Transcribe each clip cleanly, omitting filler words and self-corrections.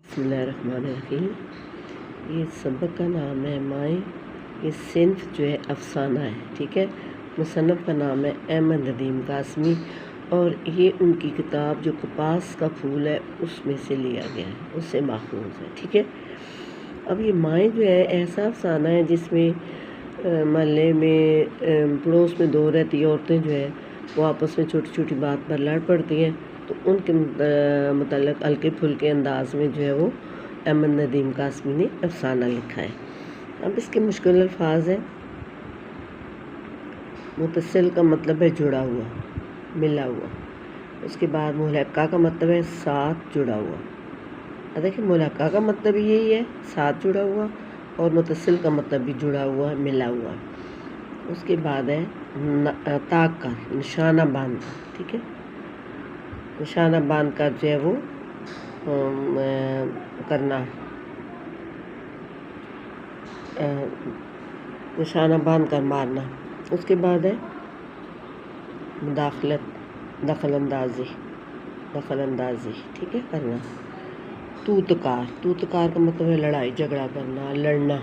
بسم اللہ الرحمن الرحیم۔ یہ سبق کا نام ہے مائیں۔ یہ صنف جو ہے افسانہ ہے، ٹھیک ہے۔ مصنف کا نام ہے احمد ندیم قاسمی، اور یہ ان کی کتاب جو کپاس کا پھول ہے اس میں سے لیا گیا ہے، اس سے ماخوذ ہے، ٹھیک ہے۔ اب یہ مائیں جو ہے ایسا افسانہ ہے جس میں محلے میں پڑوس میں دو رہتی عورتیں جو ہے وہ آپس میں چھوٹی چھوٹی بات پر لڑ پڑتی ہیں، تو ان کے متعلق ہلکے پھلکے انداز میں جو ہے وہ احمد ندیم قاسمی نے افسانہ لکھا ہے۔ اب اس کے مشکل الفاظ ہیں۔ متصل کا مطلب ہے جڑا ہوا، ملا ہوا۔ اس کے بعد ملحقہ کا مطلب ہے ساتھ جڑا ہوا۔ دیکھیں، ملحقہ کا مطلب یہی ہے، ساتھ جڑا ہوا، اور متصل کا مطلب بھی جڑا ہوا، ملا ہوا۔ اس کے بعد ہے طاق کا، نشانہ باندھ کا، ٹھیک ہے۔ نشانہ باندھ کر جو ہے وہ کرنا، نشانہ باندھ کر مارنا۔ اس کے بعد ہے مداخلت، دخل اندازی، ٹھیک ہے، کرنا۔ توتکار کا مطلب ہے لڑائی جھگڑا کرنا، لڑنا۔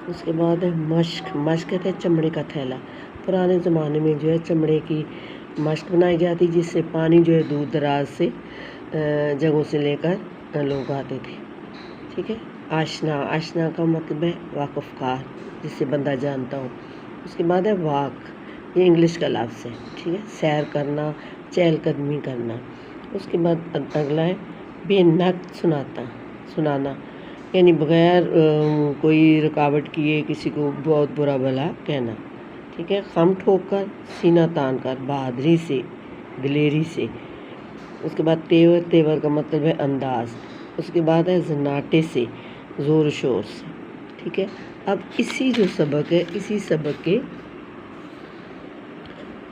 اس کے بعد ہے مشق کہتے ہیں چمڑے کا تھیلا۔ پرانے زمانے میں جو ہے چمڑے کی مشق بنائی جاتی جس سے پانی جو ہے دور دراز سے جگہوں سے لے کر لوگ آتے تھے، ٹھیک ہے۔ آشنا کا مطلب ہے واقف کار، جس سے بندہ جانتا ہو۔ اس کے بعد ہے واک، یہ انگلش کا لفظ ہے، ٹھیک ہے، سیر کرنا، چہل قدمی کرنا۔ اس کے بعد اگلا ہے بے نقد سنانا، یعنی بغیر کوئی رکاوٹ کیے کسی کو بہت برا بھلا کہنا، ٹھیک ہے۔ خم ٹھوک کر، سینہ تان کر، بہادری سے، دلیری سے۔ اس کے بعد تیور کا مطلب ہے انداز۔ اس کے بعد ہے زناٹے سے، زور و شور سے، ٹھیک ہے۔ اب اسی جو سبق ہے، اسی سبق کے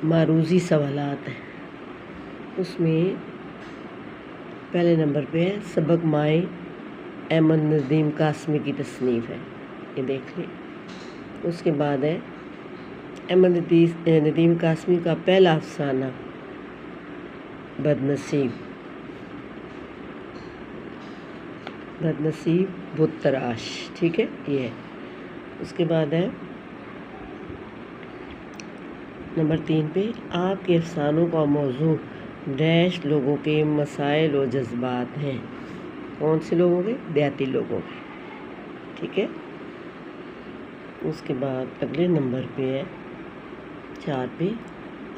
معروضی سوالات ہیں۔ اس میں پہلے نمبر پہ ہے سبق مائیں، احمد ندیم قاسمی کی تصنیف ہے، یہ دیکھ لیں۔ اس کے بعد ہے احمد ندیم قاسمی کا پہلا افسانہ بد نصیب بت تراش، ٹھیک ہے، یہ ہے۔ اس کے بعد ہے نمبر 3 پہ آپ کے افسانوں کا موضوع ڈیش لوگوں کے مسائل و جذبات ہیں۔ کون سے لوگوں کے؟ دیہاتی لوگوں کے، ٹھیک ہے۔ اس کے بعد اگلے نمبر پہ ہے 4 پہ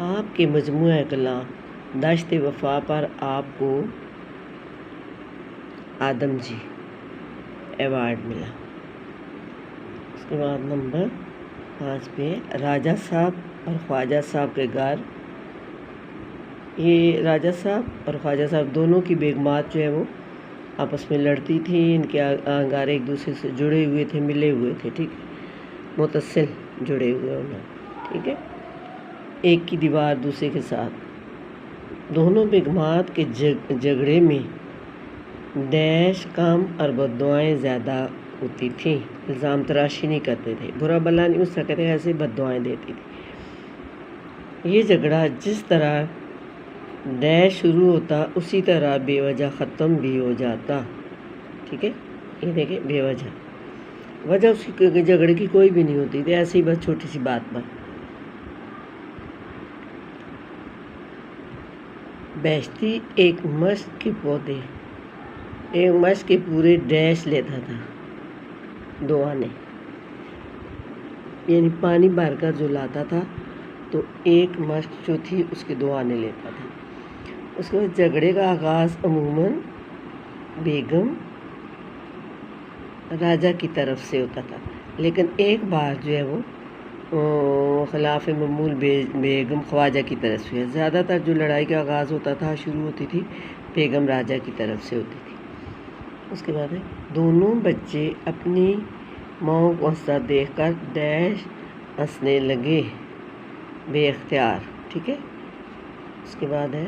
آپ کے مجموعہ کلام دشت وفا پر آپ کو آدم جی ایوارڈ ملا۔ اس کے بعد نمبر 5 پہ راجہ صاحب اور خواجہ صاحب کے گھر۔ یہ راجہ صاحب اور خواجہ صاحب دونوں کی بیگمات جو ہے وہ آپس میں لڑتی تھیں، ان کے انگارے ایک دوسرے سے جڑے ہوئے تھے، ملے ہوئے تھے، ٹھیک ہے، متصل جڑے ہوئے انہوں، ٹھیک ہے، ایک کی دیوار دوسرے کے ساتھ۔ دونوں بیگمات کے جھگڑے میں ڈیش کم اور بددعائیں زیادہ ہوتی تھیں، الزام تراشی نہیں کرتے تھے، برا بلا نہیں، اس طرح کہتے ہیں، ایسے بددعائیں دیتی تھی۔ یہ جھگڑا جس طرح ڈیش شروع ہوتا اسی طرح بے وجہ ختم بھی ہو جاتا، ٹھیک ہے، یہ دیکھیں، بے وجہ اس کی جھگڑے کی کوئی بھی نہیں ہوتی تھی، ایسی بس چھوٹی سی بات پر۔ بیشتی ایک مشق کے پودے، ایک مشق کے پورے ڈیش لیتا تھا، 2 آنے، یعنی پانی بھر کر جو لاتا تھا تو ایک مشق جو تھی اس کے 2 آنے لیتا تھا۔ اس کے بعد جھگڑے کا آغاز عموماً بیگم راجہ کی طرف سے ہوتا تھا، لیکن ایک بار جو ہے وہ خلاف معمول بیگم خواجہ کی طرف سے۔ زیادہ تر جو لڑائی کا آغاز ہوتا تھا، شروع ہوتی تھی، بیگم راجہ کی طرف سے ہوتی تھی۔ اس کے بعد ہے دونوں بچے اپنی ماں کو ہنستا دیکھ کر ڈیش ہنسنے لگے بے اختیار، ٹھیک ہے۔ اس کے بعد ہے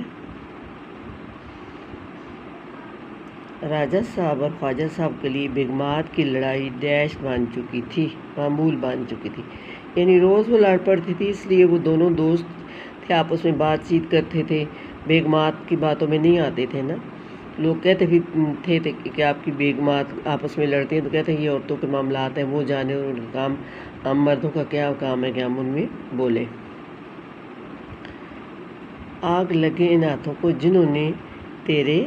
راجہ صاحب اور خواجہ صاحب کے لیے بیگمات کی لڑائی ڈیش بن چکی تھی، معمول بن چکی تھی، یعنی روز وہ لڑ پڑتی تھی، اس لیے وہ دونوں دوست تھے، آپس میں بات چیت کرتے تھے، بیگمات کی باتوں میں نہیں آتے تھے نا۔ لوگ کہتے بھی تھے کہ آپ کی بیگمات آپس میں لڑتی ہیں تو کہتے ہیں یہ عورتوں کے معاملات ہیں، وہ جانے، اور ان کا کام، ہم مردوں کا کیا کام ہے کہ ہم ان میں بولیں۔ آگ لگے ان ہاتھوں کو جنہوں نے تیرے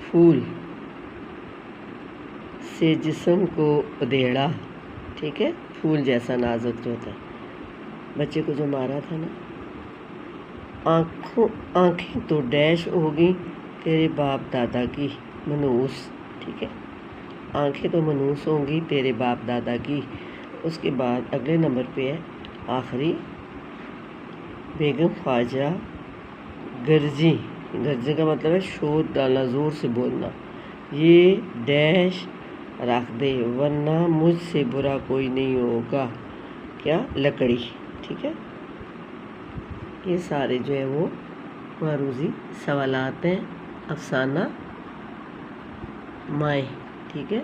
پھول سے جسم کو ادھیڑا، ٹھیک ہے، پھول جیسا نازک جو ہوتا ہے، بچے کو جو مارا تھا نا۔ آنکھیں تو ڈیش ہوگی تیرے باپ دادا کی منوس، ٹھیک ہے، آنکھیں تو منوس ہوں گی تیرے باپ دادا کی۔ اس کے بعد اگلے نمبر پہ ہے آخری، بیگم خواجہ گرجی، گرجی کا مطلب ہے شور ڈالنا، زور سے بولنا، یہ ڈیش رکھ دے ورنہ مجھ سے برا کوئی نہیں ہوگا، کیا، لکڑی، ٹھیک ہے۔ یہ سارے جو ہے وہ معروضی سوالات ہیں افسانہ مائیں، ٹھیک ہے۔